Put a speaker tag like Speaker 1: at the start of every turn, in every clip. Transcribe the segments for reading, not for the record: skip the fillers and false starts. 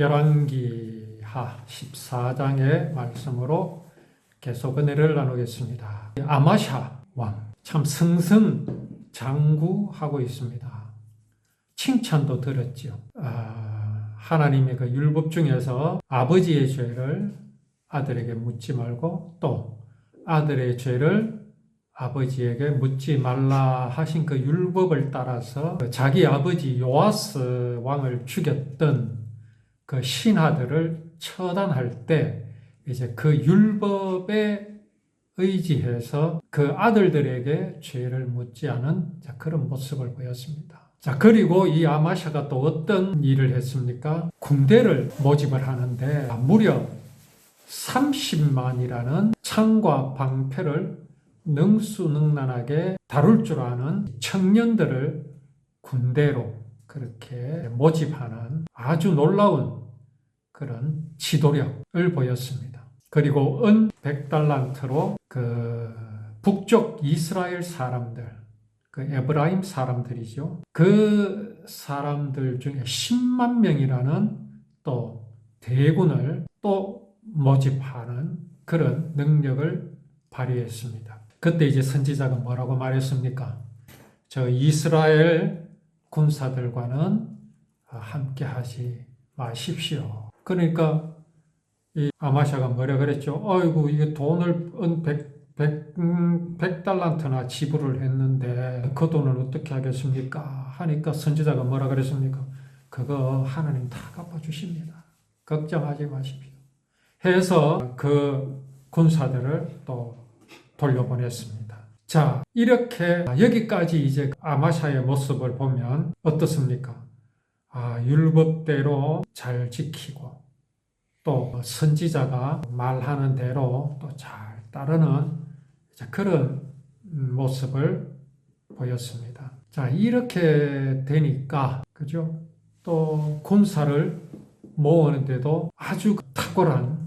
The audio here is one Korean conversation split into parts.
Speaker 1: 열왕기하 14장의 말씀으로 계속 은혜를 나누겠습니다. 아마샤 왕, 참 승승장구하고 있습니다. 칭찬도 들었죠. 하나님의 그 율법 중에서 아버지의 죄를 아들에게 묻지 말고 또 아들의 죄를 아버지에게 묻지 말라 하신 그 율법을 따라서 자기 아버지 요아스 왕을 죽였던 그 신하들을 처단할 때 이제 그 율법에 의지해서 그 아들들에게 죄를 묻지 않은 그런 모습을 보였습니다. 자, 그리고 이 아마샤가 또 어떤 일을 했습니까? 군대를 모집을 하는데 무려 30만이라는 창과 방패를 능수능란하게 다룰 줄 아는 청년들을 군대로 그렇게 모집하는 아주 놀라운 그런 지도력을 보였습니다. 그리고 은 100달란트로 그 북쪽 이스라엘 사람들, 그 에브라임 사람들이죠. 그 사람들 중에 10만 명이라는 또 대군을 또 모집하는 그런 능력을 발휘했습니다. 그때 이제 선지자가 뭐라고 말했습니까? 저 이스라엘 군사들과는 함께 하지 마십시오. 그러니까 이 아마샤가 뭐라 그랬죠? 아이고, 이게 돈을 100달란트나 지불을 했는데 그 돈을 어떻게 하겠습니까? 하니까 선지자가 뭐라 그랬습니까? 그거 하나님 다 갚아주십니다. 걱정하지 마십시오. 해서 그 군사들을 또 돌려보냈습니다. 자, 이렇게 여기까지 이제 아마샤의 모습을 보면 어떻습니까? 율법대로 잘 지키고 또 선지자가 말하는 대로 또 잘 따르는 그런 모습을 보였습니다. 자, 이렇게 되니까 그죠? 또 군사를 모으는데도 아주 탁월한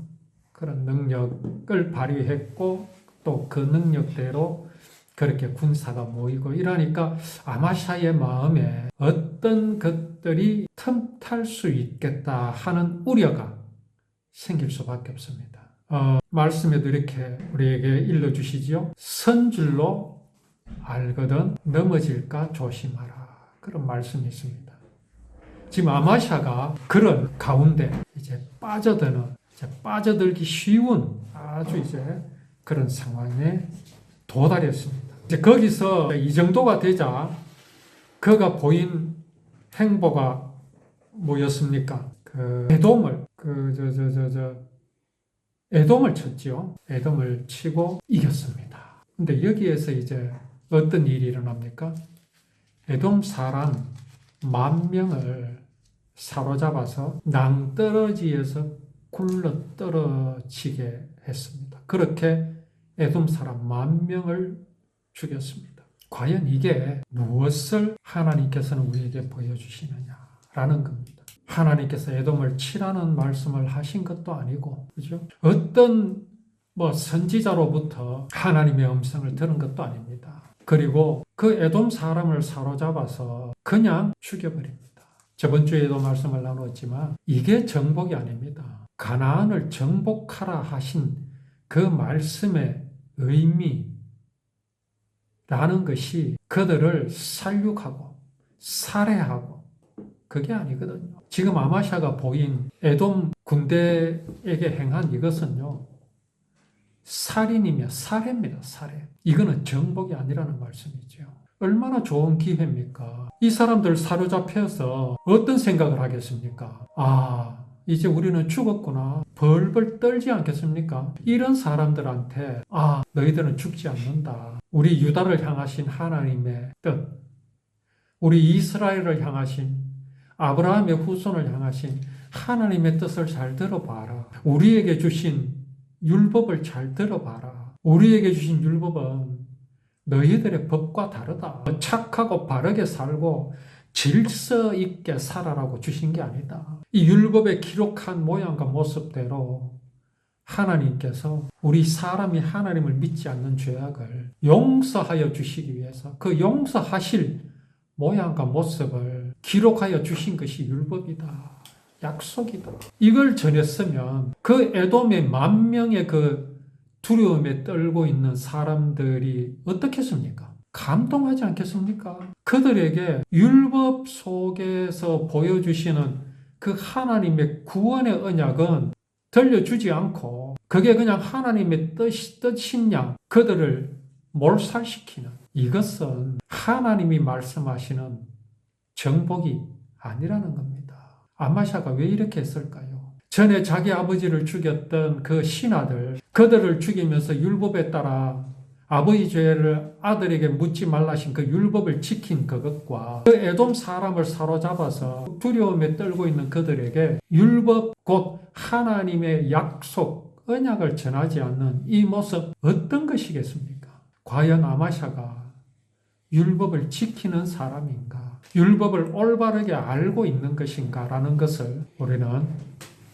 Speaker 1: 그런 능력을 발휘했고 또 그 능력대로 그렇게 군사가 모이고 이러니까 아마샤의 마음에 어떤 것들이 틈탈 수 있겠다 하는 우려가 생길 수밖에 없습니다. 말씀에도 이렇게 우리에게 일러주시지요. 선줄로 알거든 넘어질까 조심하라. 그런 말씀이 있습니다. 지금 아마샤가 그런 가운데 이제 빠져들기 쉬운 아주 이제 그런 상황에 도달했습니다. 이제 거기서 이 정도가 되자 그가 보인 행보가 뭐였습니까? 에돔을 쳤지요. 에돔을 치고 이겼습니다. 근데 여기에서 이제 어떤 일이 일어납니까? 에돔 사람 10,000명을 사로잡아서 낭떠러지에서 굴러 떨어지게 했습니다. 그렇게 에돔 사람 10,000명을 죽였습니다. 과연 이게 무엇을 하나님께서는 우리에게 보여주시느냐라는 겁니다. 하나님께서 에돔을 치라는 말씀을 하신 것도 아니고, 그죠? 어떤 선지자로부터 하나님의 음성을 들은 것도 아닙니다. 그리고 그 에돔 사람을 사로잡아서 그냥 죽여버립니다. 저번 주에도 말씀을 나누었지만 이게 정복이 아닙니다. 가나안을 정복하라 하신 그 말씀의 의미라는 것이 그들을 살육하고 살해하고 그게 아니거든요. 지금 아마샤가 보인 에돔 군대에게 행한 이것은요, 살인이며 살해입니다. 살해. 이거는 정복이 아니라는 말씀이죠. 얼마나 좋은 기회입니까? 이 사람들 사로잡혀서 어떤 생각을 하겠습니까? 이제 우리는 죽었구나. 벌벌 떨지 않겠습니까? 이런 사람들한테 너희들은 죽지 않는다. 우리 유다를 향하신 하나님의 뜻, 우리 이스라엘을 향하신 아브라함의 후손을 향하신 하나님의 뜻을 잘 들어봐라. 우리에게 주신 율법을 잘 들어봐라. 우리에게 주신 율법은 너희들의 법과 다르다. 착하고 바르게 살고 질서 있게 살아라고 주신 게 아니다. 이 율법에 기록한 모양과 모습대로 하나님께서 우리 사람이 하나님을 믿지 않는 죄악을 용서하여 주시기 위해서 그 용서하실 모양과 모습을 기록하여 주신 것이 율법이다. 약속이다. 이걸 전했으면 그 에돔의 10,000명의 그 두려움에 떨고 있는 사람들이 어떻겠습니까? 감동하지 않겠습니까? 그들에게 율법 속에서 보여주시는 그 하나님의 구원의 언약은 들려주지 않고 그게 그냥 하나님의 뜻인 양 그들을 몰살시키는 이것은 하나님이 말씀하시는 정복이 아니라는 겁니다. 아마샤가 왜 이렇게 했을까요? 전에 자기 아버지를 죽였던 그 신하들 그들을 죽이면서 율법에 따라 아버지 죄를 아들에게 묻지 말라신 그 율법을 지킨 그것과 그 에돔 사람을 사로잡아서 두려움에 떨고 있는 그들에게 율법 곧 하나님의 약속, 언약을 전하지 않는 이 모습 어떤 것이겠습니까? 과연 아마샤가 율법을 지키는 사람인가? 율법을 올바르게 알고 있는 것인가? 라는 것을 우리는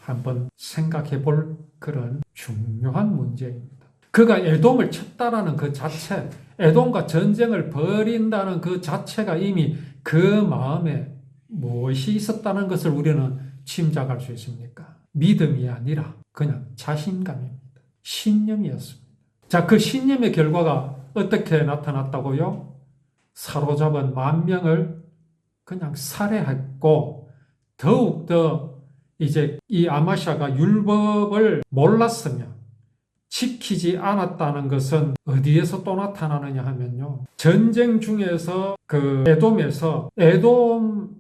Speaker 1: 한번 생각해 볼 그런 중요한 문제입니다. 그가 에돔을 쳤다라는 그 자체, 에돔과 전쟁을 벌인다는 그 자체가 이미 그 마음에 무엇이 있었다는 것을 우리는 짐작할 수 있습니까? 믿음이 아니라 그냥 자신감입니다. 신념이었습니다. 자, 그 신념의 결과가 어떻게 나타났다고요? 사로잡은 10,000명을 그냥 살해했고, 더욱더 이제 이 아마샤가 율법을 몰랐으면 지키지 않았다는 것은 어디에서 또 나타나느냐 하면요. 전쟁 중에서 그 에돔에서 에돔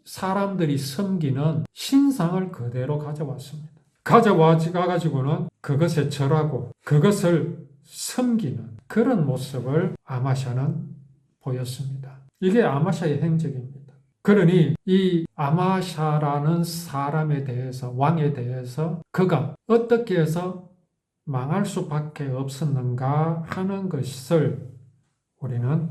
Speaker 1: 사람들이 섬기는 신상을 그대로 가져왔습니다. 가져와가지고는 그것에 절하고 그것을 섬기는 그런 모습을 아마샤는 보였습니다. 이게 아마샤의 행적입니다. 그러니 이 아마샤라는 사람에 대해서, 왕에 대해서 그가 어떻게 해서 망할 수밖에 없었는가 하는 것을 우리는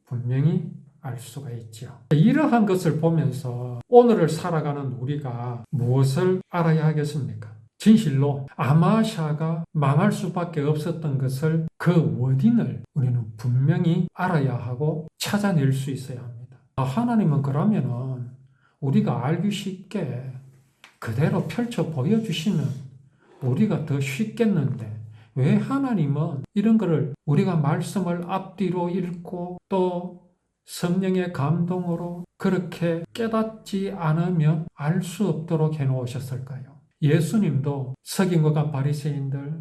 Speaker 1: 분명히 알 수가 있죠. 이러한 것을 보면서 오늘을 살아가는 우리가 무엇을 알아야 하겠습니까? 진실로 아마샤가 망할 수밖에 없었던 것을 그 원인을 우리는 분명히 알아야 하고 찾아낼 수 있어야 합니다. 하나님은 그러면은 우리가 알기 쉽게 그대로 펼쳐 보여주시면 우리가 더 쉽겠는데 왜 하나님은 이런 거를 우리가 말씀을 앞뒤로 읽고 또 성령의 감동으로 그렇게 깨닫지 않으면 알 수 없도록 해놓으셨을까요? 예수님도 서기관과 바리새인들,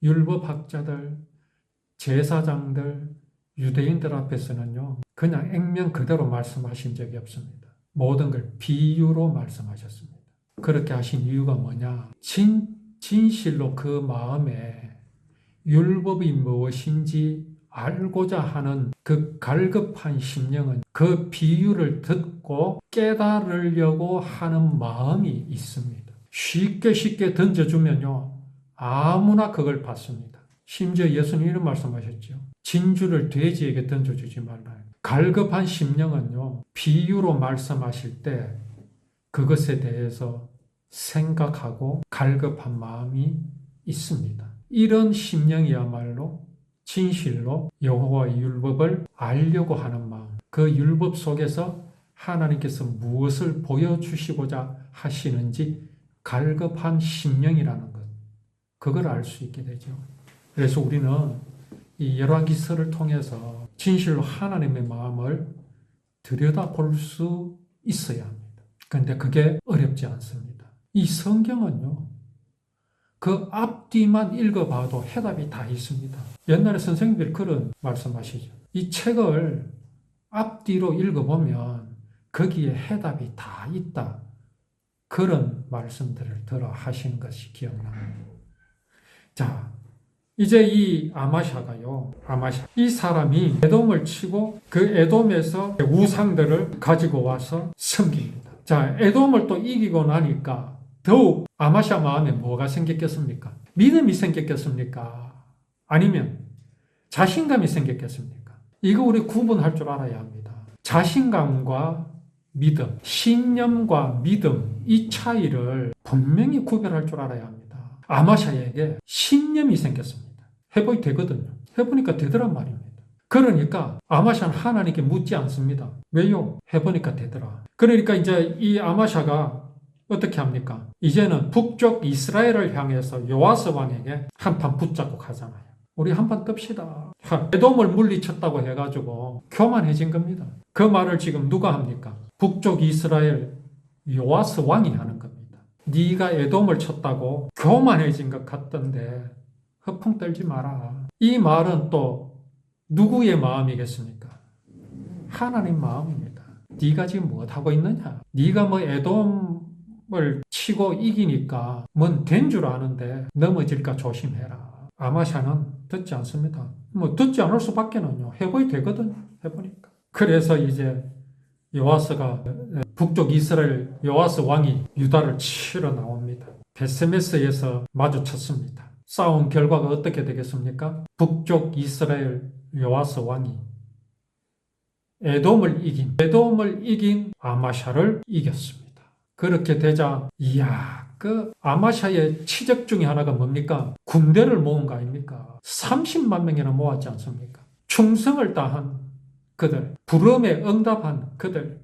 Speaker 1: 율법학자들, 제사장들, 유대인들 앞에서는요 그냥 액면 그대로 말씀하신 적이 없습니다. 모든 걸 비유로 말씀하셨습니다. 그렇게 하신 이유가 뭐냐? 진실로 그 마음에 율법이 무엇인지 알고자 하는 그 갈급한 심령은 그 비유를 듣고 깨달으려고 하는 마음이 있습니다. 쉽게 던져주면요 아무나 그걸 받습니다. 심지어 예수님 이런 말씀하셨죠. 진주를 돼지에게 던져주지 말라. 갈급한 심령은요 비유로 말씀하실 때 그것에 대해서 생각하고 갈급한 마음이 있습니다. 이런 심령이야말로 진실로 여호와의 율법을 알려고 하는 마음, 그 율법 속에서 하나님께서 무엇을 보여주시고자 하시는지 갈급한 심령이라는 것, 그걸 알 수 있게 되죠. 그래서 우리는 이 열왕기서를 통해서 진실로 하나님의 마음을 들여다볼 수 있어야 합니다. 그런데 그게 어렵지 않습니다. 이 성경은요, 그 앞뒤만 읽어봐도 해답이 다 있습니다. 옛날에 선생님들이 그런 말씀하시죠. 이 책을 앞뒤로 읽어보면 거기에 해답이 다 있다. 그런 말씀들을 들어 하신 것이 기억납니다. 자, 이제 이 아마샤가요, 이 사람이 에돔을 치고 그 에돔에서 우상들을 가지고 와서 섬깁니다. 자, 에돔을 또 이기고 나니까 더욱 아마샤 마음에 뭐가 생겼겠습니까? 믿음이 생겼겠습니까? 아니면 자신감이 생겼겠습니까? 이거 우리 구분할 줄 알아야 합니다. 자신감과 믿음, 신념과 믿음, 이 차이를 분명히 구별할 줄 알아야 합니다. 아마샤에게 신념이 생겼습니다. 해보이 되거든요. 해보니까 되더란 말입니다. 그러니까 아마샤는 하나님께 묻지 않습니다. 왜요? 해보니까 되더라. 그러니까 이제 이 아마샤가 어떻게 합니까? 이제는 북쪽 이스라엘을 향해서 요아스 왕에게 한판 붙자고 가잖아요. 우리 한판 뜹시다. 에돔을 물리쳤다고 해가지고 교만해진 겁니다. 그 말을 지금 누가 합니까? 북쪽 이스라엘 요아스 왕이 하는 겁니다. 네가 에돔을 쳤다고 교만해진 것 같던데 허풍 떨지 마라. 이 말은 또 누구의 마음이겠습니까? 하나님 마음입니다. 네가 지금 무엇하고 있느냐? 네가 뭐 에돔을 치고 이기니까 뭔 된 줄 아는데 넘어질까 조심해라. 아마샤는 듣지 않습니다. 뭐 듣지 않을 수밖에는요. 해보이 되거든. 해보니까. 그래서 이제 요아스가 북쪽 이스라엘 요아스 왕이 유다를 치러 나옵니다. 베세메스에서 마주쳤습니다. 싸운 결과가 어떻게 되겠습니까? 북쪽 이스라엘 요아스 왕이 에돔을 이긴 아마샤를 이겼습니다. 그렇게 되자 이야 그 아마샤의 치적 중에 하나가 뭡니까? 군대를 모은 거 아닙니까? 30만 명이나 모았지 않습니까? 충성을 다한 그들, 부름에 응답한 그들,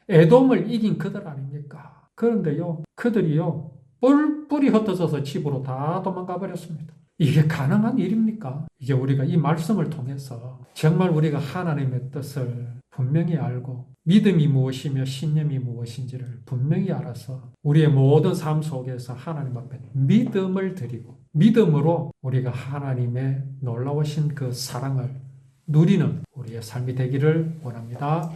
Speaker 1: 에돔을 이긴 그들 아닙니까? 그런데요, 그들이요, 뿔뿔이 흩어져서 집으로 다 도망가 버렸습니다. 이게 가능한 일입니까? 이제 우리가 이 말씀을 통해서 정말 우리가 하나님의 뜻을 분명히 알고 믿음이 무엇이며 신념이 무엇인지를 분명히 알아서 우리의 모든 삶 속에서 하나님 앞에 믿음을 드리고 믿음으로 우리가 하나님의 놀라우신 그 사랑을 누리는 우리의 삶이 되기를 원합니다.